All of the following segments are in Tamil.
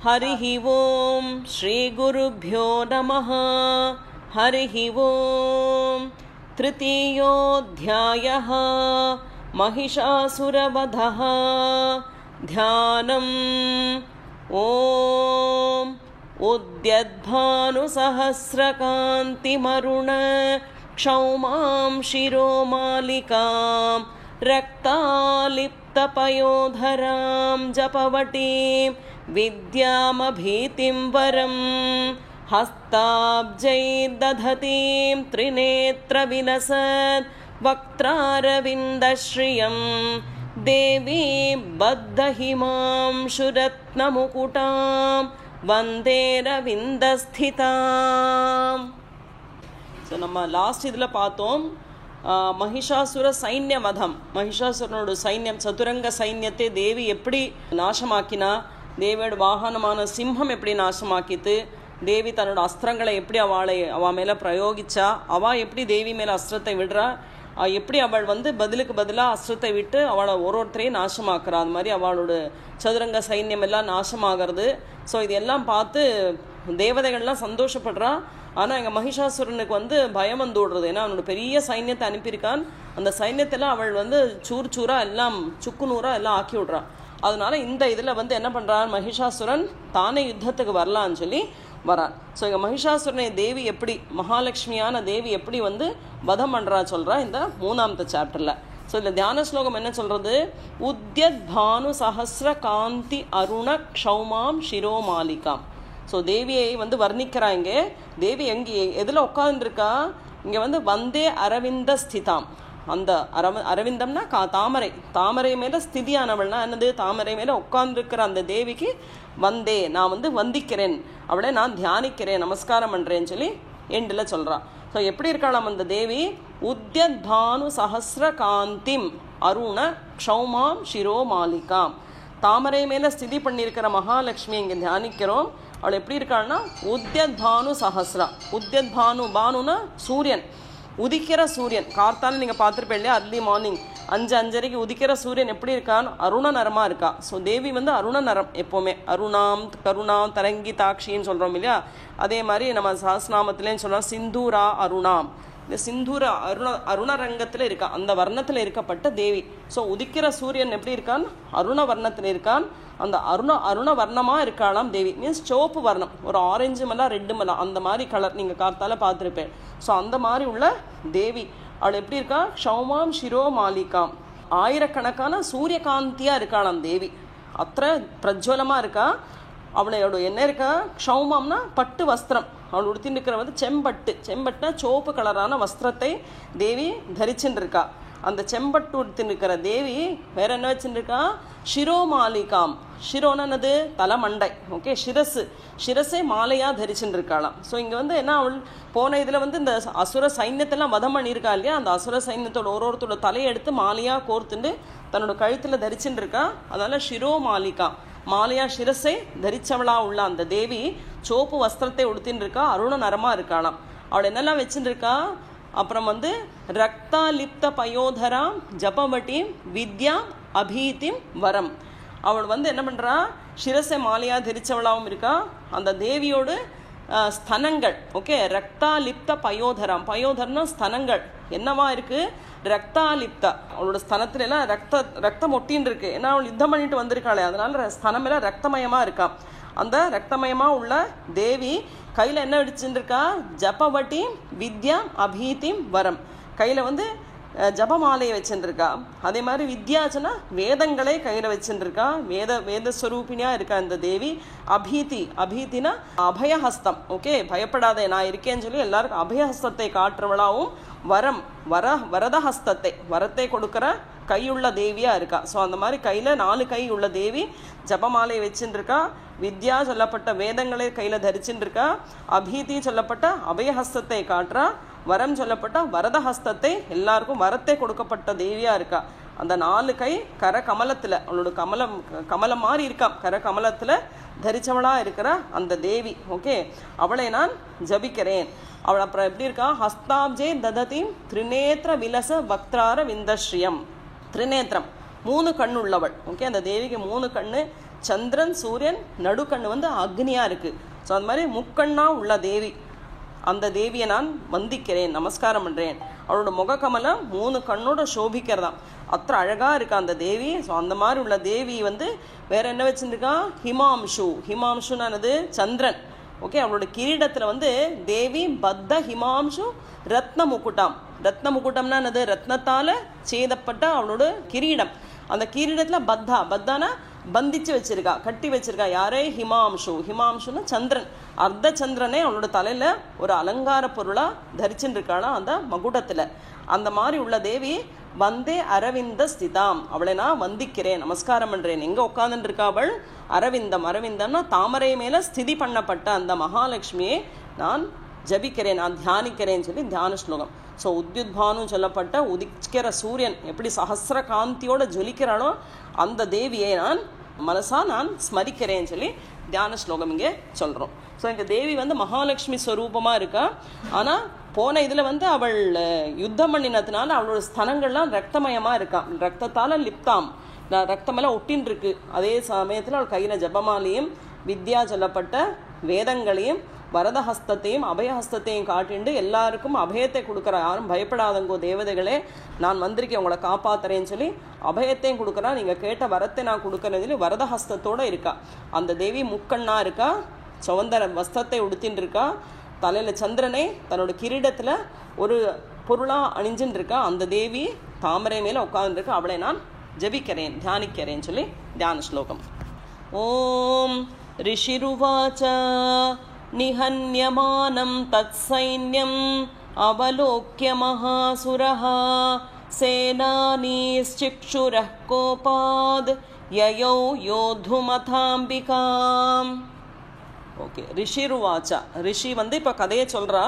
ஹரிஹி ஓம் ஸ்ரீ குருப்யோ நமஹ. ஹரிஹி ஓம். த்ருதீயோऽध्यायः महिषासुरवधः. ध्यानम्. ஓம் उद्यद्भानुसहस्रकान्तिमरुण क्षौमां शिरोमालिकां रक्तालिप्तपयोधरां जपवटीं विद्यामभीतिं वरं हस्ताब्जैर्दधतीं त्रिनेत्रविलसत् वक्त्रारविन्दश्रियं देवीं बद्धहिमांशुरत्नमुकुटां वन्दे रविन्दस्थिताम्. ஸோ நம்ம லாஸ்ட் இதில் பார்த்தோம் மகிஷாசுர சைன்ய வதம். மகிஷாசுரனோட சைன்யம், சதுரங்க சைன்யத்தை தேவி எப்படி நாசமாக்கினா, தேவியோட வாகனமான சிம்மம் எப்படி நாசமாக்கித்து, தேவி தன்னோட அஸ்திரங்களை எப்படி அவள் மேலே பிரயோகிச்சா, அவள் எப்படி தேவி மேலே அஸ்திரத்தை விடுறா, எப்படி அவள் பதிலுக்கு பதிலாக அஸ்திரத்தை விட்டு அவளை ஒருத்தரையும் நாசமாக்குறா. அது மாதிரி அவளோட சதுரங்க சைன்யம் எல்லாம் நாசமாகிறது. ஸோ இதெல்லாம் பார்த்து தேவதைகள்லாம் சந்தோஷப்படுறா. ஆனால் எங்கள் மகிஷாசுரனுக்கு பயம் விடுறது. ஏன்னா அவனோட பெரிய சைன்யத்தை அனுப்பியிருக்கான். அந்த சைன்யத்தெல்லாம் அவள் சூர் சூறாக எல்லாம் சுக்கு நூறாக எல்லாம் ஆக்கி விட்றான். அதனால இந்த இதில் என்ன பண்ணுறான், மகிஷாசுரன் தானே யுத்தத்துக்கு வரலான்னு சொல்லி வரான். ஸோ எங்கள் மகிஷாசுரனை தேவி எப்படி, மகாலட்சுமியான தேவி எப்படி வதம் பண்ணுறா சொல்கிறா இந்த 3வது சாப்டரில். ஸோ இந்த தியான ஸ்லோகம் என்ன சொல்கிறது, உத்யத் பானு சஹஸ்ர காந்தி அருண க்ஷௌமாம் ஷிரோமாலிகாம். ஸோ தேவியை வர்ணிக்கிறாங்க. தேவி எதில் உட்காந்துருக்கா, இங்கே வந்தே அரவிந்த ஸ்திதாம். அந்த அரவிந்தம்னா தாமரை, தாமரை மேலே ஸ்திதியானவள்னா என்னது, தாமரை மேலே உட்கார்ந்துருக்கிற அந்த தேவிக்கு வந்தே, நான் வந்திக்கிறேன், அவளை நான் தியானிக்கிறேன், நமஸ்காரம் பண்ணுறேன்னு சொல்லி எண்டில் சொல்கிறான். ஸோ எப்படி இருக்கலாம் அந்த தேவி, உத்யத் பானு சஹஸ்ர காந்திம் அருண க்ஷௌமாம் ஷிரோமாலிகாம். தாமரை மேலே ஸ்திதி பண்ணியிருக்கிற மகாலட்சுமி இங்கே தியானிக்கிறோம். அவள் எப்படி இருக்காள்னா உத்யத் பானு சஹஸ்ரா. உத்யத் பானுனா சூரியன், உதிக்கிற சூரியன். கார்த்தாலும் நீங்கள் பார்த்துருப்பேன் இல்லையா, அர்லி மார்னிங் 5-5:30 உதிக்கிற சூரியன் எப்படி இருக்கான்னு அருண நரமாக இருக்கா. ஸோ தேவி அருண நரம் எப்போவுமே. அருணாம் கருணாம் தரங்கி தாட்சின்னு சொல்கிறோம் இல்லையா, அதே மாதிரி நம்ம சஹஸ்ரநாமத்திலேன்னு சொல்கிறோம் சிந்தூரா அருணாம். இந்த சிந்தூர அருணரங்கத்தில் இருக்கா, அந்த வர்ணத்தில் இருக்கப்பட்ட தேவி. ஸோ உதிக்கிற சூரியன் எப்படி இருக்கான், அருண வர்ணத்தில் இருக்கான். அந்த அருண வர்ணமாக இருக்காளாம் தேவி. மீன்ஸ் சிவப்பு வர்ணம், ஒரு ஆரஞ்சு மலா ரெட்டு மலா அந்த மாதிரி கலர் நீங்கள் கார்த்தால பார்த்துருப்பேன். ஸோ அந்த மாதிரி உள்ள தேவி அவள் எப்படி இருக்கா, க்ஷௌமாம் ஷிரோ மாலிகாம். ஆயிரக்கணக்கான சூரியகாந்தியாக இருக்காளாம் தேவி, அത്ര பிரஜ்வலமாக இருக்கா. அவளோட என்ன இருக்கா, க்ஷௌமாம்னா பட்டு வஸ்திரம். அவள் உடுத்தின்னு இருக்கிற செம்பட்டு, செம்பட்டுனா சிவப்பு கலரான வஸ்திரத்தை தேவி தரிச்சுன்னு இருக்கா. அந்த செம்பட்டு உடுத்தின்னு இருக்கிற தேவி வேற என்ன வச்சுருக்கா, ஷிரோமாலிகாம். ஷிரோன்னு என்னது, தலைமண்டை. ஓகே, சிரஸை மாலையாக தரிச்சுட்டு இருக்காளாம். ஸோ இங்கே என்ன, அவள் போன இதில் இந்த அசுர சைன்யத்தெல்லாம் வதம் பண்ணியிருக்கா இல்லையா, அந்த அசுர சைன்யத்தோட ஒருத்தரோட தலையை எடுத்து மாலையாக கோர்த்துட்டு தன்னோட கழுத்தில் தரிச்சுட்டு இருக்கா. அதனால ஷிரோமாலிகா, மாலையா சிரஸை தரிச்சவளா உள்ள அந்த தேவி சோப்பு வஸ்திரத்தை உடுத்தின்னு இருக்கா, அருண நரமாக இருக்காளாம். அவள் என்னெல்லாம் வச்சுட்டு இருக்கா, அப்புறம் ரக்தாலிப்த பயோதராம் ஜபவட்டிம் வித்யாம் அபீதிம் வரம். அவள் என்ன பண்ணுறா, சிரசை மாலையாக தரிச்சவளாகவும் இருக்கா. அந்த தேவியோடு ஸ்தனங்கள், ஓகே, ரக்தாலிப்த பயோதராம். பயோதர்னா ஸ்தனங்கள் என்னவா இருக்கு, ரக்தாலிப்தா. அவளோட ஸ்தனத்துல எல்லாம் ரத்தம் ஒட்டின்னு இருக்கு. ஏன்னா அவள் யுத்தம் பண்ணிட்டு வந்திருக்காளே, அதனால ஸ்தனம் எல்லாம் ரக்தமயமாக இருக்கா. அந்த ரக்தமயமாக உள்ள தேவி கையில் என்ன அடிச்சுட்டு இருக்கா, ஜபவட்டி வித்யாம் அபீதிம் வரம். கையில் ஜபமாலையை வச்சுருக்கா. அதே மாதிரி வித்யாச்சனா வேதங்களை கையில் வச்சுருக்கா. வேதஸ்வரூபிணியாக இருக்கா இந்த தேவி. அபீதினா அபயஹஸ்தம். ஓகே, பயப்படாதே நான் இருக்கேன்னு சொல்லி எல்லாருக்கும் அபயஹஸ்தத்தை காட்டுறவளாவும், வரதஹஸ்தத்தை, வரத்தை கொடுக்குற கையுள்ள தேவியாக இருக்கா. ஸோ அந்த மாதிரி கையில் 4 கை உள்ள தேவி ஜபமாலை வச்சுட்டு இருக்கா. வித்யா சொல்லப்பட்ட வேதங்களை கையில் தரிச்சுட்டு இருக்கா. அபீதி சொல்லப்பட்ட அபயஹஸ்தத்தை காட்டுறா. வரம் சொல்லப்பட்ட வரதஹஸ்தத்தை, எல்லாருக்கும் வரத்தை கொடுக்கப்பட்ட தேவியாக இருக்கா. அந்த 4 கை கமலத்தில், அவளோட கமலம் மாதிரி இருக்கா, கமலத்தில் தரிச்சவளாக இருக்கிற அந்த தேவி. ஓகே, அவளை நான் ஜபிக்கிறேன். அவள் அப்புறம் எப்படி இருக்கா, ஹஸ்தாப்ஜே தததி திரிநேத்திர விலச வக்திரார விந்தஸ்ரீயம். திரிநேத்திரம் 3 கண் உள்ளவள். ஓகே, அந்த தேவிக்கு 3 கண்ணு, சந்திரன் சூரியன் நடுக்கண்ணு வந்து அக்னியாக இருக்குது. ஸோ அந்த மாதிரி முக்கண்ணா உள்ள தேவி, அந்த தேவியை நான் வந்திக்கிறேன், நமஸ்காரம் பண்ணுறேன். அவளோட முகக்கமலம் 3 கண்ணோட சோபிக்கிறதாம், அத்தனை அழகாக இருக்கா அந்த தேவி. ஸோ அந்த மாதிரி உள்ள தேவி வந்து வேற என்ன வச்சுருக்கா, ஹிமாம்சு. ஹிமாம்சுனானது சந்திரன். ஓகே, அவளோட கிரீடத்தில் வந்து தேவி பத்த ஹிமாம்சு ரத்ன முக்குட்டம். ரத்ன முக்குட்டம்னா என்னது, ரத்னத்தால் செய்தப்பட்ட அவளோட கிரீடம். அந்த கிரீடத்தில் பத்தா, பத்தானா பந்திச்சு வச்சிருக்கா, கட்டி வச்சிருக்கா. யாரே, ஹிமாம்சு. ஹிமாம்சுன்னா சந்திரன், அர்த்த சந்திரனே அவளோட தலையில் ஒரு அலங்கார பொருளாக தரிச்சுட்டு இருக்காளா அந்த மகுடத்தில். அந்த மாதிரி உள்ள தேவி வந்தே அரவிந்த ஸ்திதாம், அவளை நான் வந்திக்கிறேன், நமஸ்காரம் பண்ணுறேன். எங்கே உட்காந்துட்டு இருக்கா அவள், அரவிந்தம். அரவிந்தம்னா தாமரை மேலே ஸ்திதி பண்ணப்பட்ட அந்த மகாலட்சுமியை நான் ஜபிக்கிறேன், நான் தியானிக்கிறேன்னு சொல்லி தியான ஸ்லோகம். ஸோ உத்யுத்பானு சொல்லப்பட்ட உதிக்கிற சூரியன் எப்படி சஹஸ்ர காந்தியோடு ஜொலிக்கிறாளோ அந்த தேவியை நான் நான் ஸ்மரிக்கிறேன்னு சொல்லி தியான ஸ்லோகம் இங்கே சொல்கிறோம். ஸோ இங்கே தேவி வந்து மகாலட்சுமி ஸ்வரூபமாக இருக்கா. ஆனால் போன இதில் வந்து அவள் யுத்தம் பண்ணினதுனால அவளோட ஸ்தனங்கள்லாம் ரத்தமயமாக இருக்கான், ரத்தத்தால் லிப்தாம், ரத்தமெல்லாம் ஒட்டின்னு இருக்கு. அதே சமயத்தில் அவள் கையில் ஜபமாலையும் வித்யா சொல்லப்பட்ட வேதங்களையும் வரதஹஸ்தத்தையும் அபயஹஸ்தத்தையும் காட்டிண்டு எல்லாருக்கும் அபயத்தை கொடுக்குறா. யாரும் பயப்படாதங்கோ தேவதைகளே, நான் வந்திருக்கேன் உங்களை காப்பாத்துறேன்னு சொல்லி அபயத்தையும் கொடுக்குறா. நீங்கள் கேட்ட வரத்தை நான் கொடுக்குறதுல வரதஹஸ்தத்தோடு இருக்கா. அந்த தேவி முக்கண்ணா இருக்கா, சவந்தர வஸ்திரத்தை உடுத்தின்னு இருக்கா, தலையில் சந்திரனை தன்னோட கிரீடத்தில் ஒரு பொருளாக அணிஞ்சுன்னு இருக்கா. அந்த தேவி தாமரை மேலே உட்காந்துருக்கா, அவளை நான் ஜபிக்கிறேன், தியானிக்கிறேன்னு சொல்லி தியான ஸ்லோகம். ஓம் ரிஷிருவாச்ச நிஹன்யமானம் தத் சைன்யம் அவலோக்ய மகாசுரஹ சேனானீஸ்சிக்ஷுரः கோபாத் யயௌ யோதுமதாம்பிகாம். ஓகே, ரிஷிருவாச்சா. ரிஷி வந்து இப்போ கதையை சொல்கிறா.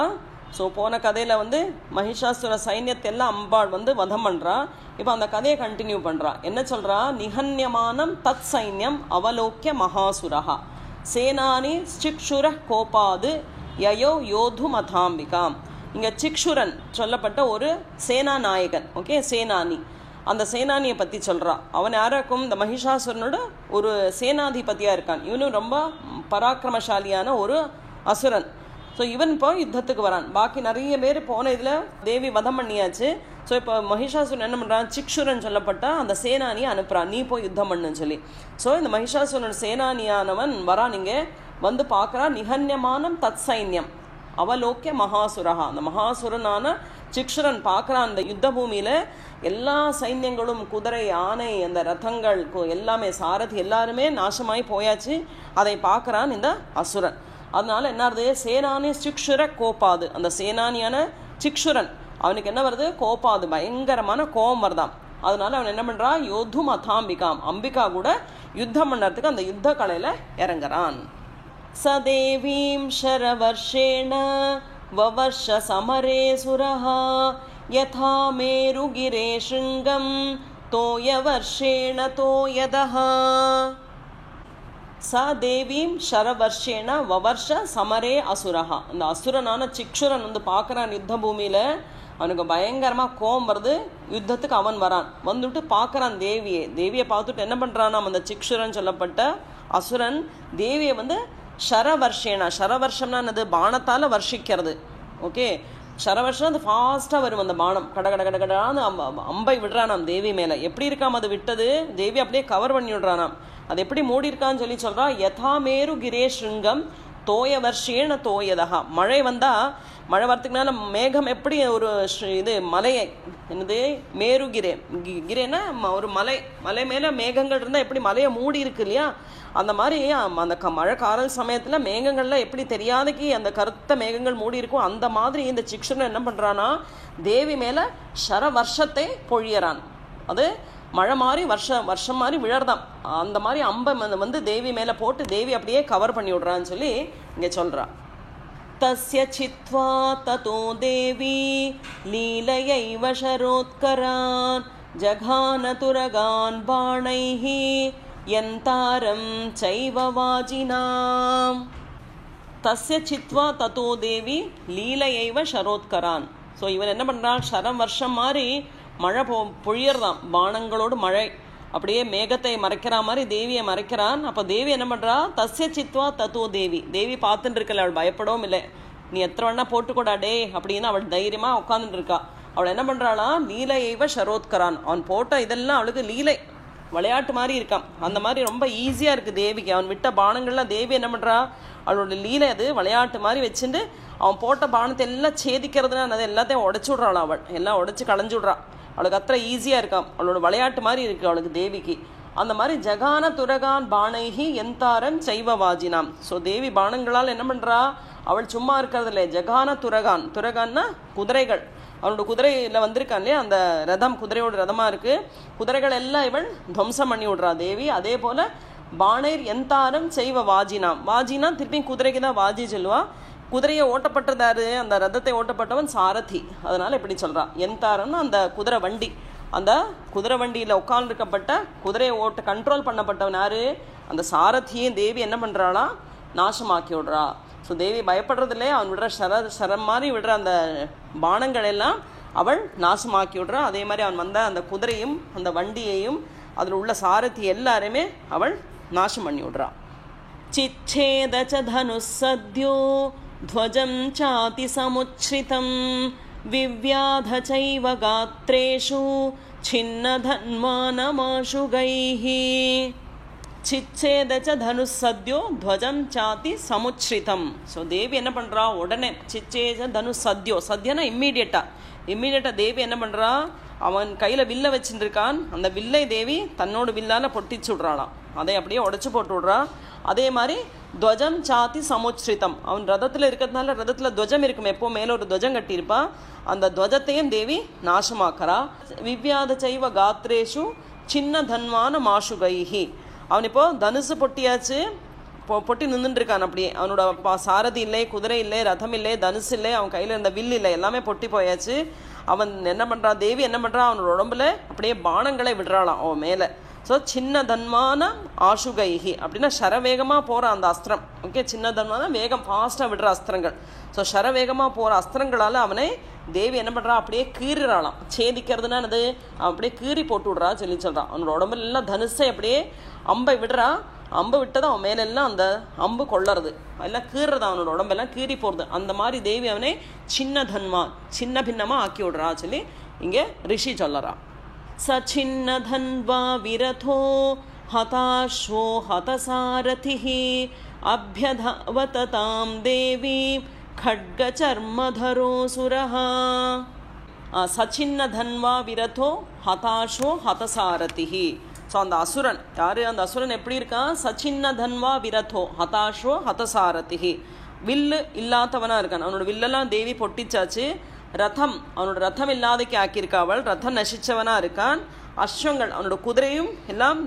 ஸோ போன கதையில் வந்து மகிஷாசுர சைன்யத்தை எல்லாம் அம்பாள் வந்து வதம் பண்ணுறா. இப்போ அந்த கதையை கண்டினியூ பண்ணுறா. என்ன சொல்கிறா, நிஹன்யமானம் தத் சைன்யம் அவலோக்ய மகாசுரஹா சேனானி சிக்ஷுர கோபாது யயோ யோது மதாம்பிகாம். இங்கே சிக்ஷுரன் சொல்லப்பட்ட ஒரு சேனா நாயகன். ஓகே, சேனானி. அந்த சேனானியை பற்றி சொல்கிறா. அவன் யாராக்கும், இந்த மகிஷாசுரனோட ஒரு சேனாதிபதியாக இருக்கான். இவனும் ரொம்ப பராக்கிரமசாலியான ஒரு அசுரன். ஸோ இவன் இப்போ யுத்தத்துக்கு வரான். பாக்கி நிறைய பேர் போன இதில் தேவி வதம் பண்ணியாச்சு. ஸோ இப்போ மகிஷாசுரன் என்ன பண்ணுறான், சிக்ஷுரன் சொல்லப்பட்ட அந்த சேனானியை அனுப்புகிறான், நீ போய் யுத்தம் பண்ணுன்னு சொல்லி. ஸோ இந்த மகிஷாசுரன் சேனானியானவன் வரான், இங்கே வந்து பார்க்குறான். நிஹன்யமானம் தத் சைன்யம் அவலோக்கிய மகாசுரஹா. அந்த மகாசுரனான சிக்ஷுரன் பார்க்குறான் அந்த யுத்த பூமியில் எல்லா சைன்யங்களும், குதிரை, யானை, அந்த ரதங்கள் எல்லாமே, சாரதி எல்லாருமே நாசமாகி போயாச்சு. அதை பார்க்குறான் இந்த அசுரன். அதனால என்ன வருது, சேனானி சிக்ஷுர கோபாது. அந்த சேனானியான சிக்ஷுரன் அவனுக்கு என்ன வருது, கோபாது, பயங்கரமான கோபம் வருதாம். அதனால அவன் என்ன பண்ணுறான், யோது மதாம்பிகாம், அம்பிகா கூட யுத்தம் பண்ணுறதுக்கு அந்த யுத்த கலையில் இறங்குறான். சதேவீம் ஷரவர்ஷேண வவர்ஷ சமரே சுரஹா யதா மேருகிரே ஷிங்கம் தோயவர்ஷேண தோயதஹா. ச தேவீம் ஷரவர்ஷேன வவர்ஷ சமரே அசுரஹா. அந்த அசுரனான சிக்ஷுரன் வந்து பார்க்குறான் யுத்த பூமியில். அவனுக்கு பயங்கரமாக கோபம் வருது. யுத்தத்துக்கு அவன் வரான். வந்துட்டு பார்க்குறான் தேவியை. தேவியை பார்த்துட்டு என்ன பண்ணுறான், அந்த சிக்ஷுரன் சொல்லப்பட்ட அசுரன் தேவியை வந்து ஷரவர்ஷேனா, ஷரவர்ஷம்னா என்னது, பானத்தால் வர்ஷிக்கிறது. ஓகே, ஷரவர்ஷம் அது ஃபாஸ்ட்டாக வரும் அந்த பானம், கட கட கட கடான்னு அம்பை விடுறானாம் தேவி மேலே. எப்படி இருக்காம அது விட்டது, தேவி அப்படியே கவர் பண்ணி விடுறானாம். அது எப்படி மூடி இருக்கான்னு சொல்லி சொல்கிறா. யதா மேரு கிரே ஷிருங்கம் தோய வர்ஷேன தோயதா. மழை வந்தால், மழை வரத்துக்குனால மேகம் எப்படி ஒரு இது மலையை என்னது மேருகிரே, கிரேன்னா ஒரு மலை, மலை மேலே மேகங்கள் இருந்தால் எப்படி மலையை மூடி இருக்கு இல்லையா, அந்த மாதிரி அந்த மழை கால சமயத்தில் மேகங்கள்லாம் எப்படி தெரியாதக்கு அந்த கருத்த மேகங்கள் மூடி இருக்கும். அந்த மாதிரி இந்த சிக்ஷுரன் என்ன பண்ணுறான்னா தேவி மேலே ஷரவர்ஷத்தை பொழியறான். அது மழை மாதிரி வருஷம் மாதிரி விழறதான். அந்த மாதிரி அம்பை வந்து தேவி மேலே போட்டு தேவி அப்படியே கவர் பண்ணி விடுறான்னு சொல்லி இங்கே சொல்கிறா. தஸ்ய சித்வா ததோ தேவி லீலையைவ ஷரோத்கரான் ஜகான துரகான் பாணைஹி யந்தாரம் சைவ வாஜினாம். தஸ்ய சித்வா ததோ தேவி லீலையைவ ஷரோத்கரான். ஸோ இவன் என்ன பண்ணுறான், ஷரம் வருஷம் மாதிரி மழை பொழியறதான், பானங்களோடு மழை. அப்படியே மேகத்தை மறைக்கிற மாதிரி தேவியை மறைக்கிறான். அப்போ தேவி என்ன பண்ணுறா, தஸ்ய சித்வா தத்தோ தேவி, தேவி பார்த்துட்டு இருக்கல, அவள் பயப்படவும் இல்லை. நீ எத்தனை வேணா போட்டுக்கூடா டே அப்படின்னு அவள் தைரியமாக உட்காந்துட்டு இருக்கா. அவள் என்ன பண்ணுறாளா, லீலையைவ ஷரோத்கரான், அவன் போட்ட இதெல்லாம் அவளுக்கு லீலை விளையாட்டு மாதிரி இருக்கான். அந்த மாதிரி ரொம்ப ஈஸியாக இருக்குது தேவிக்கு. அவன் விட்ட பானங்கள்லாம் தேவி என்ன பண்ணுறா, அவளோட லீலை அது விளையாட்டு மாதிரி வச்சுட்டு அவன் போட்ட பானத்தை எல்லாம் சேதிக்கிறதுனா அது எல்லாத்தையும் உடச்சி விட்றாள். அவள் எல்லாம் உடச்சி களைஞ்சி விட்றான். அவளுக்கு அத்தனை ஈஸியாக இருக்கான். அவளோட விளையாட்டு மாதிரி இருக்குது அவளுக்கு தேவிக்கு. அந்த மாதிரி ஜகான துரகான் பானைகி எந்தாரன் சைவ வாஜினாம். ஸோ தேவி பானங்களால் என்ன பண்ணுறா, அவள் சும்மா இருக்கிறது இல்லை. ஜகான துரகான், துரகான்னா குதிரைகள், அவனோட குதிரையில் வந்திருக்கான் இல்லையா அந்த ரதம், குதிரையோட ரதமாக இருக்குது. குதிரைகள் எல்லாம் இவள் துவம்சம் பண்ணி விட்றா தேவி. அதே போல் பானைர் எந்தாரம் செய்வ வாஜினாம். வாஜினா திருப்பி குதிரைக்கு தான் வாஜி சொல்லுவா. குதிரையை ஓட்டப்பட்டதாரு, அந்த ரதத்தை ஓட்டப்பட்டவன் சாரதி, அதனால் இப்படி சொல்கிறான். எந்தாரம்னா அந்த குதிரை வண்டி. அந்த குதிரை வண்டியில் உட்கார்ந்துருக்கப்பட்ட குதிரையை கண்ட்ரோல் பண்ணப்பட்டவன் யாரு, அந்த சாரதியும் தேவி என்ன பண்ணுறாளா, நாசமாக்கி விடுறா. ஸோ தேவி பயப்படுறதில்லையே, அவன் விடுற சரம் மாதிரி விடுற அந்த பானங்கள் எல்லாம் அவள் நாசமாக்கி விடுறா. அதே மாதிரி அவன் வந்த அந்த குதிரையும் அந்த வண்டியையும் அதில் உள்ள சாரதி எல்லாருமே அவள் நாசம் பண்ணி விடுறா. சிச்சேத ச தனுசத்யோ த்வஜம் சாதி சமுச்ரிதம் விவ்யாத சைவ காத்ரேஷு சின்னதன்மானமாசுகைஹி. சிச்சேதச்ச தனுசத்யோ துவஜம் சாத்தி சமுச்ரிதம். ஸோ தேவி என்ன பண்ணுறா, உடனே சிச்சேத தனுசத்யோ, சத்யனா இம்மீடியட்டாக தேவி என்ன பண்ணுறா, அவன் கையில் வில்லை வச்சுருக்கான். அந்த வில்லை தேவி தன்னோட வில்லால் பொட்டிச்சு விட்றாளாம். அதை அப்படியே உடச்சி போட்டு விட்றா. அதே மாதிரி துவஜம் சாத்தி சமுச்ரிதம், அவன் ரதத்தில் இருக்கிறதுனால ரதத்தில் துவஜம் இருக்கும், எப்போ மேலே ஒரு துவஜம் கட்டியிருப்பா. அந்த துவஜத்தையும் தேவி நாசமாக்கறா. விவ்யாத சைவ காத்ரேஷு சின்ன தன்வான மாசுகைஹி. அவன் இப்போ தனுசு பொட்டியாச்சு, பொட்டி நின்றுட்டுருக்கான். அப்படியே அவனோட சாரதி இல்லை, குதிரை இல்லை, ரதம் இல்லை, தனுசு இல்லை, அவன் கையில் இருந்த வில் இல்லை, எல்லாமே பொட்டி போயாச்சு. அவன் என்ன பண்ணுறான், தேவி என்ன பண்ணுறான், அவனோட உடம்புல அப்படியே பானங்களை விடுறாளாம் அவன் மேலே. ஸோ சின்ன தன்மான ஆசுகைஹி அப்படின்னா சரவேகமாக போகிற அந்த அஸ்திரம். ஓகே, சின்ன தன்மான வேகம், ஃபாஸ்ட்டாக விடுற அஸ்திரங்கள். ஸோ சரவேகமாக போகிற அஸ்திரங்களால் அவனை தேவி என்ன பண்ணுறா, அப்படியே கீறுறாளாம். சேதிக்கிறதுனா அது அப்படியே கீறி போட்டு விட்றா சொல்கிறான். அவனோட உடம்புல எல்லாம் தனுசை அப்படியே அம்பை விடுறா. அம்பு விட்டதும் அவன் மேலெல்லாம் அந்த அம்பு கொள்ளறது, எல்லாம் கீறுறது, அவனோட உடம்பெல்லாம் கீறி போகிறது. அந்த மாதிரி தேவி அவனை சின்ன தன்மா, சின்ன பின்னமாக ஆக்கி விடுறா சொல்லி இங்கே ரிஷி சொல்லறா. சச்சின்ன தன்வா விரதோ ஹதாஸ்வோ ஹதசாரதிஹி அப்யதவததாம் தேவி खड्ग चर्मधरो सुरः. சச்சின்ன தன்வா விரதோ ஹதாஷோ ஹதசாரதிஹி. ஸோ அந்த அசுரன் யார், அந்த அசுரன் எப்படி இருக்கான், சச்சின்ன தன்வா விரதோ ஹதாஷோ ஹதசாரதிஹி, வில்லு இல்லாதவனாக இருக்கான். அவனோட வில்லெல்லாம் தேவி பொட்டிச்சாச்சு. ரதம், அவனோட ரதம் இல்லாதக்கு ஆக்கியிருக்கா அவள், ரதம் நசிச்சவனாக இருக்கான். அஸ்வங்கள், அவனோட குதிரையும் எல்லாம்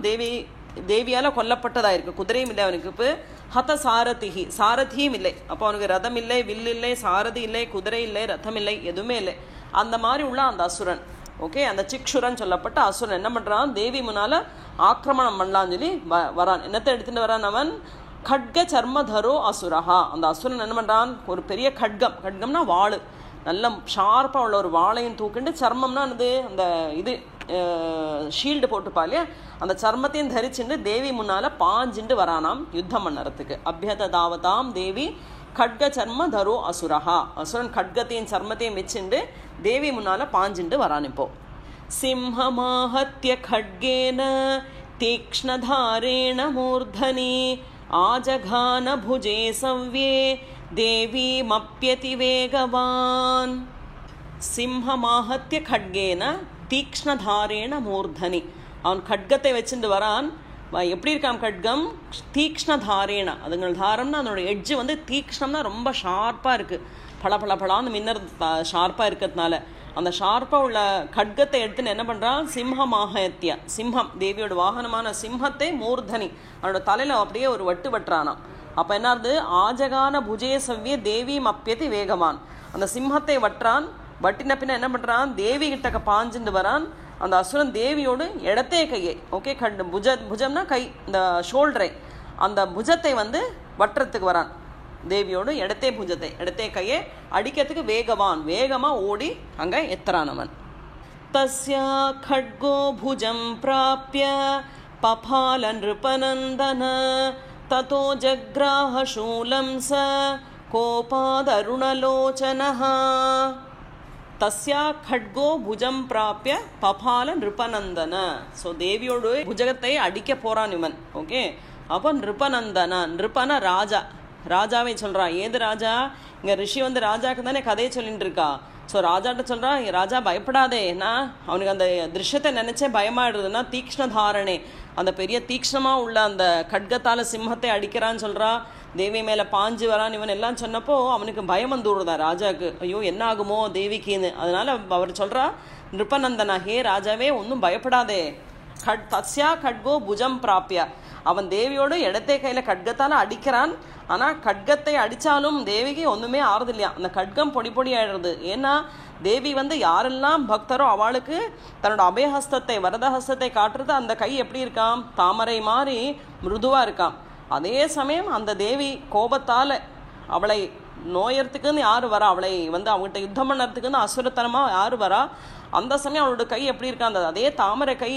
தேவியால் கொல்லப்பட்டதாக இருக்குது. குதிரையும் இல்லை அவனுக்கு. இப்போ ஹத சாரதிஹி, சாரதியும் இல்லை. அப்போ அவனுக்கு ரதம் இல்லை, வில் இல்லை, சாரதி இல்லை, குதிரை இல்லை, ரதம் இல்லை, எதுவுமே இல்லை. அந்த மாதிரி உள்ள அந்த அசுரன், ஓகே, அந்த சிக்ஷுரன் சொல்லப்பட்ட அசுரன் என்ன பண்ணுறான், தேவி முன்னால் ஆக்கிரமணம் பண்ணலான்னு சொல்லி வரான். என்னத்தை எடுத்துகிட்டு வரான் அவன், खड्ग चर्मधरो असुरहा. அந்த அசுரன் என்ன பண்ணுறான், ஒரு பெரிய खड्गம், खड्गம்னா வாள், நல்ல ஷார்ப்பாக உள்ள ஒரு வாளையும் தூக்கிண்டு, சர்மம்னா அது அந்த இது ஷீல்டு போட்டுப்பா இல்லையா, அந்த சர்மத்தையும் தரிச்சுட்டு தேவி முன்னால் பாஞ்சுண்டு வரானாம் யுத்தம் பண்ணறதுக்கு. அபியதாவதாம் தேவி खड्ग चर्मधरो असुरहा. அசுரன் खड्गத்தையும் சர்மத்தையும் வச்சுண்டு தேவி முன்னால் பாஞ்சுண்டு வரான். இப்போ சிம்ஹமாஹத்ய खड्गेन तीक्ष्णधारेण मूर्धनि आजघान भुजे सव्ये देवीमप्यति वेगवान्. சிம்ஹமாஹத்ய खड्गेन தீக்ஷ்ணதாரேண மூர்தனி. அவன் खड्गத்தை வச்சுட்டு வரான். எப்படி இருக்கான் खड्गம், தீக்ஷ்ணதாரேண, அதுங்கள் தாரம்னா அதனோட எட்ஜு வந்து தீக்ஷ்ணம்னா ரொம்ப ஷார்ப்பாக இருக்குது, பல பல பலான்னு மின்னர் ஷார்ப்பாக இருக்கிறதுனால அந்த ஷார்ப்பாக உள்ள खड्गத்தை எடுத்துன்னு என்ன பண்ணுறான், சிம்ஹமாஹத்ய, சிம்ஹம் தேவியோட வாகனமான சிம்ஹத்தை மூர்தனி, அவனோட தலையில் அப்படியே ஒரு வட்டு வட்டுறானாம். அப்போ என்னாவது, ஆஜகான புஜே சவ்ய தேவியும் அப்பியத்தி வேகவான். அந்த சிம்ஹத்தை வட்டுறான். வட்டின பின்ன என்ன பண்ணுறான், தேவி கிட்டக்க பாஞ்சுட்டு வரான். அந்த அசுரன் தேவியோடு இடத்தே கையை, ஓகே, புஜம்னா கை, இந்த ஷோல்டரை, அந்த புஜத்தை வந்து வட்டுறதுக்கு வரான். தேவியோடு இடத்தே கையை அடிக்கிறதுக்கு வேகவான், வேகமாக ஓடி அங்கே எத்துறான் அவன். तस्या खड्गो भुजं प्राप्य पफाल नृपनन्दन ततो जग्राह शूलं स कोपादरुणलोचनः तस्या खड्गो भुजं प्राप्य पफाल नृपनन्दन. ஸோ தேவியோட புஜகத்தை அடிக்க போறான் இவன். ஓகே, அப்போ நிருபநந்தன, நிருபன ராஜா, ராஜாவே சொல்கிறான். ஏது ராஜா? இங்கே ரிஷி வந்து ராஜாவுக்கு தானே கதையை சொல்லிட்டு இருக்கா. ஸோ ராஜாட்ட சொல்கிறான், ராஜா பயப்படாதே, ஏன்னா அவனுக்கு அந்த திருஷ்யத்தை நினச்சே பயமாயிடுதுன்னா தீக்ஷ்ண தாரணே, அந்த பெரிய தீக்ஷ்ணமாக உள்ள அந்த கட்கத்தால் சிம்மத்தை அடிக்கிறான்னு சொல்கிறா. தேவி மேலே பாஞ்சு வரான் இவன் எல்லாம் சொன்னப்போ அவனுக்கு பயம் வந்து விடுதான் ராஜாவுக்கு. ஐயோ என்ன ஆகுமோ தேவிக்குன்னு. அதனால் அவர் சொல்கிறா, நிருபநந்தனா, ஹே ராஜாவே ஒன்றும் பயப்படாதே. தஸ்யா கட்கோ புஜம் பிராப்பியா, அவன் தேவியோடு இடத்தை கையில் கட்கத்தால் அடிக்கிறான். ஆனால் கட்கத்தை அடித்தாலும் தேவிக்கு ஒன்றுமே ஆறுது இல்லையா, அந்த கட்கம் பொடி பொடி ஆயிடுறது. ஏன்னா தேவி வந்து யாரெல்லாம் பக்தரோ அவளுக்கு தன்னோட அபயஹஸ்தத்தை வரதஹஸ்தத்தை காட்டுறது. அந்த கை எப்படி இருக்காம், தாமரை மாதிரி மிருதுவாக இருக்காம். அதே சமயம் அந்த தேவி கோபத்தால் அவளை நோயறதுக்குன்னு யார் வரா, அவளை வந்து அவங்ககிட்ட யுத்தம் பண்ணுறதுக்குன்னு அசுரத்தனமாக யார் வரா, அந்த சமயம் அவளோட கை எப்படி இருக்கா, அந்த அதே தாமரை கை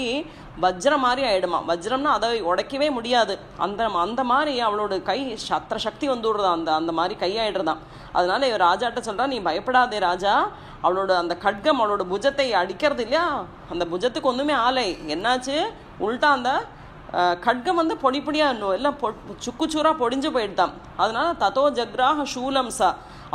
வஜ்ரம் மாதிரி ஆகிடுமா. வஜ்ரம்னா அதை உடைக்கவே முடியாது. அந்த மாதிரி அவளோட கை சத்திர சக்தி வந்து விடுறதான், அந்த மாதிரி கையாயிடுறதான். அதனால இவர் ராஜாட்ட சொல்கிறா, நீ பயப்படாதே ராஜா, அவளோட அந்த கட்கம் அவளோட புஜத்தை அடிக்கிறது இல்லையா, அந்த புஜத்துக்கு ஒன்றுமே ஆலை. என்னாச்சு, உள்டா அந்த கட்கம் வந்து பொடி பொடியாக எல்லாம் சுக்குச்சூராக பொடிஞ்சு போயிட்டான். அதனால ததோ ஜக்ராஹ சூலம் ச,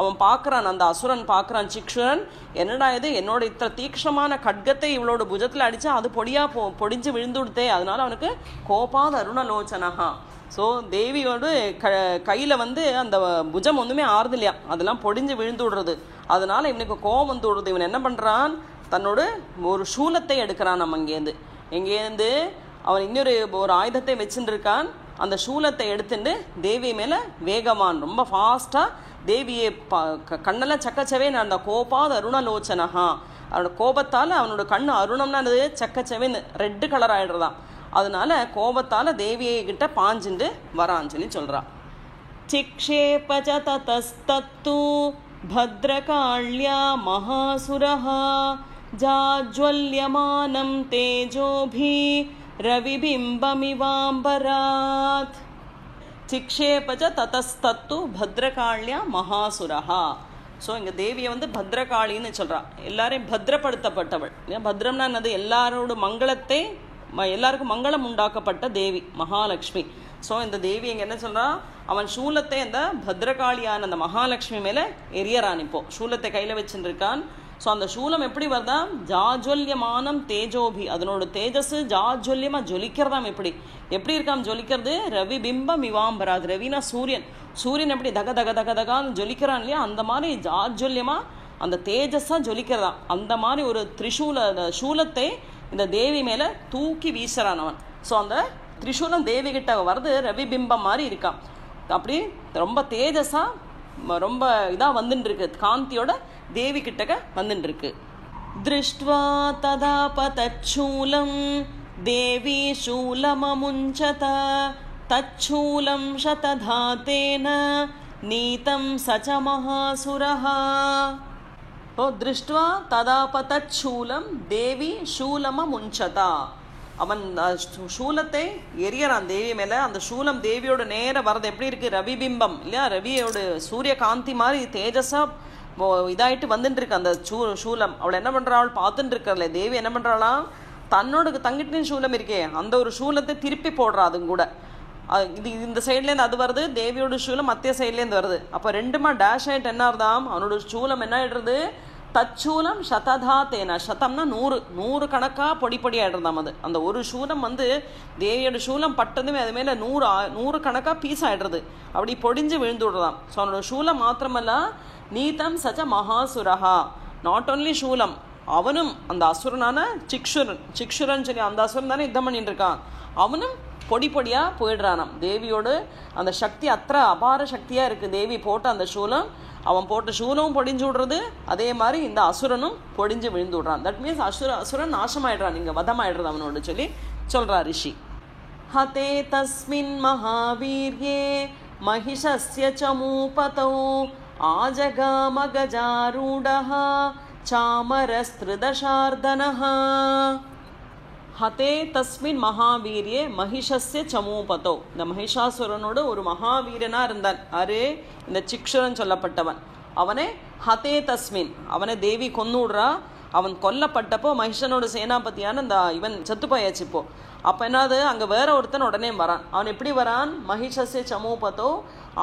அவன் பார்க்குறான், அந்த அசுரன் பார்க்குறான், சிக்ஷுரன், என்னடா இது, என்னோட இத்தனை தீக்ஷமான கட்கத்தை இவளோட புஜத்தில் அடித்தா அது பொடியாக பொடிஞ்சு விழுந்துடுத்தே. அதனால அவனுக்கு கோபாத அருணலோச்சனஹா. ஸோ தேவியோடு கையில் வந்து அந்த புஜம் ஒன்றுமே ஆறுது இல்லையா, அதெல்லாம் பொடிஞ்சு விழுந்து விடுறது. அதனால இவனுக்கு கோபம் வந்து விடுறது. இவன் என்ன பண்ணுறான், தன்னோட ஒரு சூலத்தை எடுக்கிறான். நம்ம எங்கேருந்து அவன் இன்னொரு ஆயுதத்தை வச்சுட்டு இருக்கான். அந்த சூலத்தை எடுத்துட்டு தேவி மேலே வேகவான், ரொம்ப ஃபாஸ்ட்டாக தேவியை கண்ணெல்லாம் சக்கச்சவே அந்த கோபாத அருணலோச்சனஹா, அவனோட கோபத்தால் அவனோட கண்ணு அருணம்னா அது சக்கச்சவேன்னு ரெட்டு கலர் ஆகிடுறதான். அதனால கோபத்தால் தேவியை கிட்ட பாஞ்சுட்டு வரான்னு சொல்லி சொல்கிறான். சிக்ஷேபச ததஸ்தத்து பத்ரகாள்யா மகாசுரஹ ஜாஜ்வல்யமானம் தேஜோபி ரவிபிம்பமிவாம்பராத். சிக்ஷேபச ததஸ்தத்து பத்ரகாள்யா மகாசுரஹா. ஸோ இங்கே தேவியை வந்து பத்ரகாளின்னு சொல்கிறான். எல்லாரையும் பத்ரப்படுத்தப்பட்டவள். பத்ரம்னா என்னது, எல்லாரோட மங்களத்தை எல்லாருக்கும் மங்களம் உண்டாக்கப்பட்ட தேவி மகாலட்சுமி. ஸோ இந்த தேவி இங்கே என்ன சொல்கிறா, அவன் சூலத்தை அந்த பத்ரகாளியான அந்த மகாலட்சுமி மேலே எரியறான். இப்போது சூலத்தை கையில் வச்சுருக்கான். ஸோ அந்த சூலம் எப்படி வருதா, ஜாஜ்வல்யமானம் தேஜோபி, அதனோட தேஜஸ் ஜாஜ்வல்யமாக ஜொலிக்கிறதாம். எப்படி இருக்காம் ஜொலிக்கிறது, ரவி பிம்பம் இவாம்பராது, ரவினா சூரியன், சூரியன் எப்படி தக தக தக தகான்னு ஜொலிக்கிறான் இல்லையா, அந்த மாதிரி ஜாஜ்வல்யமாக அந்த தேஜஸாக ஜொலிக்கிறதாம். அந்த மாதிரி ஒரு சூலத்தை இந்த தேவி மேலே தூக்கி வீசுறான் அவன். ஸோ அந்த திரிசூலம் தேவி கிட்ட வருது, ரவி பிம்பம் மாதிரி இருக்கான். அப்படி ரொம்ப தேஜஸாக ரொம்ப இதாக வந்துட்டு இருக்கு, காந்தியோட தேவி கிட்டக்க வந்துட்டு இருக்கு. திருஷ்ட்வா ததாபதச்சூலம் தேவி சூலமமுஞ்சத தச்சூலம் சததாதேன நீதம் சச்ச மகாசுரஹா. ஓ திருஷ்ட்வா ததாபதச்சூலம் தேவி சூலமமுஞ்சதா, அவன் சூலத்தை எரியறான் தேவி மேலே. அந்த சூலம் தேவியோட நேரம் வரது எப்படி இருக்குது, ரவிபிம்பம் இல்லையா, ரவியோட சூரிய காந்தி மாதிரி தேஜஸாக இதாகிட்டு வந்துட்டு இருக்கு அந்த சூலம். அவள் என்ன பண்ணுறாள் பார்த்துட்டு இருக்காளே தேவி, என்ன பண்ணுறாளாம், தன்னோட தங்கிட்டு சூலம் இருக்கே அந்த ஒரு சூலத்தை திருப்பி போடுறா. அதுவும் கூட இது இந்த சைட்லேருந்து அது வருது, தேவியோட சூலம் மத்திய சைட்லேருந்து வருது. அப்போ ரெண்டுமா டேஷ் ஆகிட்டு என்ன இருந்தாம், அவனோட சூலம் என்ன ஆகிடுறது, தச்சூலம் சததா தேனா, சதம்னா 100 கணக்காக பொடி பொடி ஆகிடுறதாம். அது அந்த ஒரு சூலம் வந்து தேவியோட சூலம் பட்டதுமே அது மேலே 100 கணக்காக பீஸ் ஆகிடுறது, அப்படி பொடிஞ்சு விழுந்து விடுறதாம். ஸோ அவனோட சூலம் மாத்திரமல்ல, நீதம் சச்ச மகாசுரஹா, நாட் ஓன்லி சூலம், அவனும் அந்த அசுரனான சிக்ஷுரன் சொல்லி அந்த அசுரன் தானே யுத்தம் பண்ணிட்டு இருக்கான், அவனும் பொடி பொடியாக போயிடுறானாம். தேவியோடு அந்த சக்தி அത്ര அபார சக்தியாக இருக்குது. தேவி போட்ட அந்த சூலம், அவன் போட்ட சூலமும் பொடிஞ்சு விடுறது, அதே மாதிரி இந்த அசுரனும் பொடிஞ்சு விழுந்து விடுறான். தட் மீன்ஸ் அசுரன் நாசமாயிடுறான், இங்கே வதமாயிடுறது அவனோடு சொல்லி சொல்கிறா ரிஷி. ஹதே தஸ்மின் மகாவீர்யே மகிஷஸ்ய சமூபதோ ஆஜகாம கஜாரூடஹ चामरस्त्रिदशार्दनः ஹதே தஸ்மின் மகாவீரியே மகிஷஸ்ய சமூபதோ. இந்த மகிஷாசுரனோட ஒரு மகாவீரனா இருந்தான். அரே இந்த சிக்ஷுரன் சொல்லப்பட்டவன். அவனே ஹதே தஸ்மின், அவனை தேவி கொன்னுடுறா. அவன் கொல்லப்பட்டப்போ மகிஷனோட சேனாபதியான இந்த இவன் செத்து போயாச்சுப்போ. அப்போ என்னது, அங்கே வேற ஒருத்தன் உடனே வரான். அவன் எப்படி வரான்? மகிஷஸ்ய சமூபதோ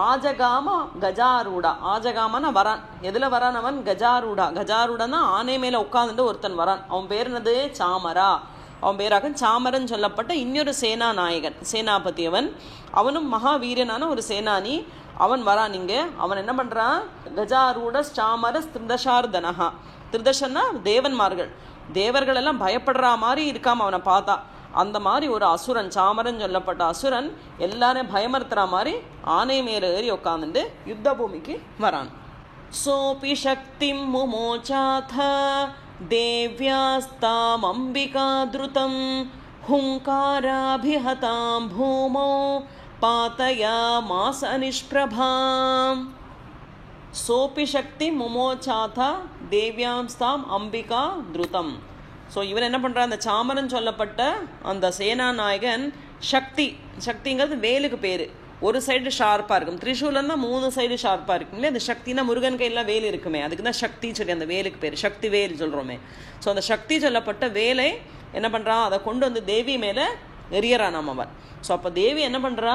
ஆஜகாம கஜாரூடா. ஆஜகாமனா வரான். எதில் வரான் அவன்? கஜாரூடா. கஜாரூடனா ஆனை மேலே உட்காந்துட்டு ஒருத்தன் வரான். அவன் பேர் என்னது? சாமரா. அவன் பேராக சாமரன் சொல்லப்பட்ட இன்னொரு சேனா நாயகன், சேனாபதி அவன். அவனும் மகாவீரனான ஒரு சேனானி. அவன் வரான் இங்கே. அவன் என்ன பண்ணுறான்? கஜாரூட சாமர திருதசார்தனஹா. திருதசன்னா தேவன்மார்கள். தேவர்கள் எல்லாம் பயப்படுற மாதிரி இருக்காம அவனை பார்த்தா. அந்த மாதிரி ஒரு அசுரன், சாமரன் சொல்லப்பட்ட அசுரன் எல்லாரும் பயமறுத்துற மாதிரி ஆனை மேல ஏறி உட்காந்துட்டு யுத்த பூமிக்கு வரான். சோபி சக்திம் முமோச்சாத தேவ்யாஸ்தாம் அம்பிகாத்ருதம் ஹுங்காராபிஹதாம் பூமோ பாதயாமாஸ நிஷ்பிரபாம். சோபி சக்தி முமோச்சாதா தேவ்யாம்ஸ்தாம் அம்பிகா திருதம். ஸோ இவன் என்ன பண்ணுறான்? அந்த சாமரன் சொல்லப்பட்ட அந்த சேனா நாயகன் சக்தி. சக்திங்கிறது வேலுக்கு பேர். ஒரு சைடு ஷார்ப்பாக இருக்கும். திரிசூலன்னா 3 சைடு ஷார்ப்பாக இருக்கும் இல்லையா? அந்த சக்தினா முருகன் கையெல்லாம் வேல் இருக்குமே, அதுக்கு தான் சக்தி சொல்லி அந்த வேலுக்கு பேர். சக்தி வேல் சொல்கிறோமே. ஸோ அந்த சக்தி சொல்லப்பட்ட வேலை என்ன பண்ணுறான்? அதை கொண்டு வந்து தேவி மேலே எரியறான் அவன். ஸோ அப்போ தேவி என்ன பண்ணுறா?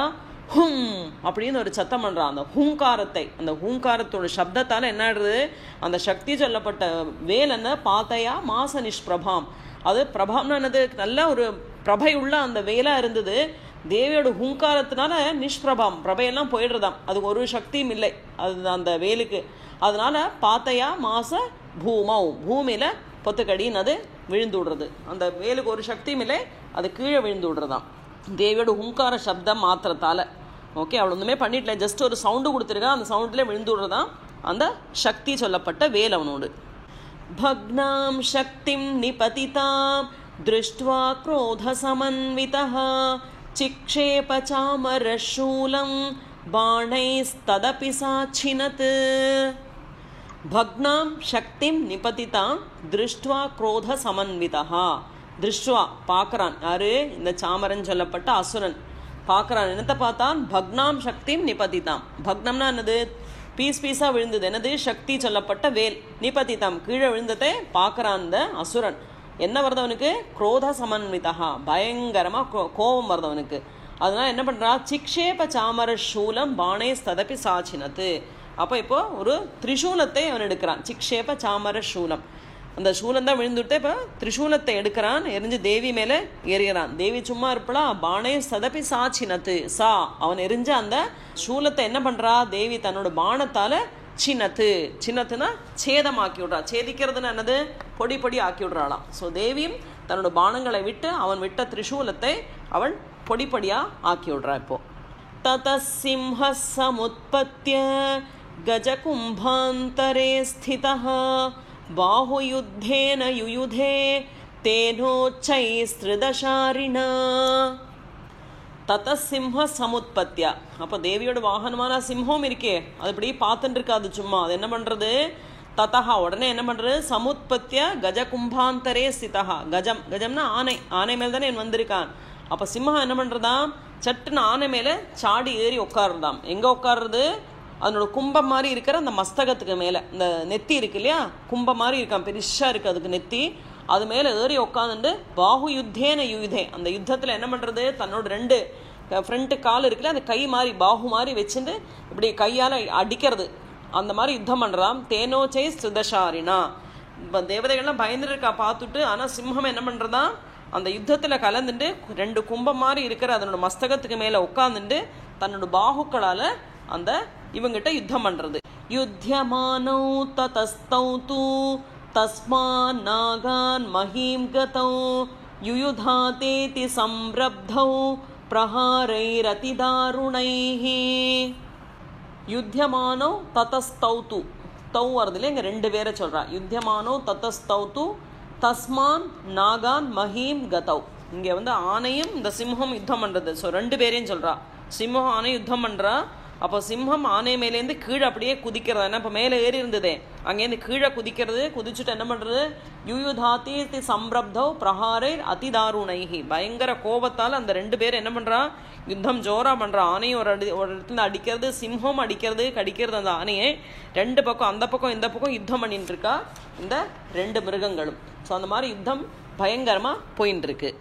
ஹும் அப்படின்னு ஒரு சத்தம் பண்ணுறான். அந்த ஹூங்காரத்தை, அந்த ஹூங்காரத்தோட சப்தத்தால் என்ன ஆடுறது? அந்த சக்தி சொல்லப்பட்ட வேல் என்ன பாத்தையா மாச நிஷ்பிரபாம். அது பிரபாம்னா என்னது? நல்ல ஒரு பிரபையுள்ள அந்த வேலாக இருந்தது. தேவியோட ஹூங்காரத்தினால நிஷ்பிரபாம், பிரபையெல்லாம் போயிடுறதாம். அதுக்கு ஒரு சக்தியும் இல்லை அது அந்த வேலுக்கு. அதனால பாத்தையா மாச பூமௌ, பூமியில் பொத்துக்கடின்னு அது விழுந்து விடுறது. அந்த வேலுக்கு ஒரு சக்தியும் இல்லை, அது கீழே விழுந்து விடுறதாம் தேவியோட ஹூங்கார சப்தம் மாத்திரத்தால். ஓகே, அவள் ஒன்றுமே பண்ணிடல, ஜஸ்ட் ஒரு சவுண்டு கொடுத்துருக்கா. அந்த சவுண்டில் விழுந்து விடுறதான் அந்த சக்தி சொல்லப்பட்ட வேல் அவனோடு. பக்னாம் சக்திம் நிபதிதாம் திருஷ்ட்வா க்ரோத சமன்விதஹ சிக்ஷேப சாமரசூலம் பாணைஸ்ததபி சாச்சினத். பக்னாம் சக்திம் நிபதிதாம் திருஷ்ட்வா க்ரோத சமன்விதஹா. திருஷ்டுவா பார்க்குறான். யாரு? இந்த சாமரன் சொல்லப்பட்ட அசுரன் பார்க்குறான். என்னத்தை பார்த்தான்? பக்னாம் சக்திம் நிபதிதாம். பக்னம்னா என்னது? பீஸ் பீஸாக விழுந்தது. என்னது? சக்தி சொல்லப்பட்ட வேல். நிபதிதாம் கீழே விழுந்ததை பார்க்குறான் இந்த அசுரன். என்ன வருதவனுக்கு? குரோத சமன்விதா, பயங்கரமாக கோபம் வருதவனுக்கு. அதனால என்ன பண்ணுறா? சிக்ஷேப சாமர சூலம் பாணே ஸ்ததபி சாச்சினத்து. அப்போ இப்போ ஒரு திரிசூலத்தை அவன் எடுக்கிறான். சிக்ஷேப சாமர சூலம், அந்த சூலம் தான் விழுந்துட்டு இப்போ திரிசூலத்தை எடுக்கிறான். எரிஞ்சு தேவி மேலே எறிகிறான். தேவி சும்மா இருப்பளா? பாணே சதப்பி சாச்சினத்து. சா அவன் எரிஞ்ச அந்த சூலத்தை என்ன பண்ணுறா? தேவி தன்னோட பாணத்தால் சின்னத்து, சின்னத்துனா சேதமாக்கி விட்றா. சேதிக்கிறதுன்னு என்னது? பொடி பொடி ஆக்கி விட்றாளாம். ஸோ தேவியும் தன்னோட பானங்களை விட்டு அவன் விட்ட திரிசூலத்தை அவன் பொடி பொடியாக ஆக்கி விட்றா. இப்போ தத சிம்ஹ சமுத்பத்ய கஜகும்பாந்தரே ஸ்திதஹ பாஹுயுத்தேன யுயுதே தேனோச்சைஸ்திருதசாரிணா. தத சிம்ஹ சமுத்பத்தியா. அப்போ தேவியோட வாகனமான சிம்ஹம் இருக்கே, அது இப்படி பார்த்துட்டு இருக்காது சும்மா. அது என்ன பண்ணுறது? ததஹா உடனே என்ன பண்ணுறது? சமுத்பத்திய கஜ கும்பாந்தரே ஸ்திதஹா. கஜம், கஜம்னா ஆனை. ஆனை மேலே தானே வந்திருக்கான். அப்போ சிம்ஹம் என்ன பண்ணுறதா? சட்டுன்னு ஆனை மேலே சாடி ஏறி உட்காருதாம். எங்கே உட்காருறது? அதனோட கும்பம் மாதிரி இருக்கிற அந்த மஸ்தகத்துக்கு மேலே, இந்த நெத்தி இருக்கு இல்லையா, கும்பம் மாதிரி இருக்கான், பெருசாக இருக்குது அதுக்கு நெத்தி. அது மேலே ஏறி உட்காந்துட்டு பாஹு யுத்தேன யுயுதே, அந்த யுத்தத்தில் என்ன பண்ணுறது? தன்னோட 2 ஃப்ரண்ட்டு கால் இருக்குல்ல, அந்த கை மாதிரி பாஹு மாதிரி வச்சுட்டு இப்படி கையால் அடிக்கிறது. அந்த மாதிரி யுத்தம் பண்ணுறான். தேனோச்சை ஸ்திருதசாரினா. இப்போ தேவதைகள்லாம் பயந்துருக்கா பார்த்துட்டு. ஆனால் சிம்மம் என்ன பண்ணுறதா? அந்த யுத்தத்தில் கலந்துட்டு 2 கும்பம் மாதிரி இருக்கிற அதனோட மஸ்தகத்துக்கு மேலே உட்காந்துட்டு தன்னோட பாகுக்களால் அந்த இவங்கிட்ட யுத்தம் பண்ணுறது. யுத்தியமானோ ததஸ்தௌ தூ தஸ்மான் நாகான் மஹீம் கதௌ யுயுதாதேதி சம்ரப்தௌ பிரஹாரைரதிதாருணைஹி. யுத்தியமானோ ததஸ்தௌ, தௌ வருதுல, இங்கே 2 பேரை சொல்கிறா. யுத்தியமானோ ததஸ்தௌ தஸ்மான் நாகான் மஹீம் கதௌ. இங்கே ஆனையும் இந்த சிம்ஹம் யுத்தம் பண்ணுறது. ஸோ 2 பேரையும் சொல்கிறா. சிம்ஹம் ஆனை யுத்தம் பண்ணுறா. அப்போ சிம்மம் ஆனை மேலேருந்து கீழே அப்படியே குதிக்கிறது. ஏன்னா இப்போ மேலே ஏறி இருந்ததே, அங்கேருந்து கீழே குதிக்கிறது. குதிச்சுட்டு என்ன பண்ணுறது, யுயுதாதி சம்பிரப்தோ பிரஹாரை அதிதாருணைஹி, பயங்கர கோபத்தால் அந்த 2 பேர் என்ன பண்ணுறான், யுத்தம் ஜோராக பண்ணுறான். ஆனையும் ஒரு இடத்துல அடிக்கிறது, சிம்மம் அடிக்கிறது, கடிக்கிறது அந்த ஆனையை. 2 பக்கம், அந்த பக்கம் இந்த பக்கம் யுத்தம் பண்ணிட்டு இருக்கா இந்த 2 மிருகங்களும். ஸோ அந்த மாதிரி யுத்தம் பயங்கரமாக போயின்னு இருக்கு.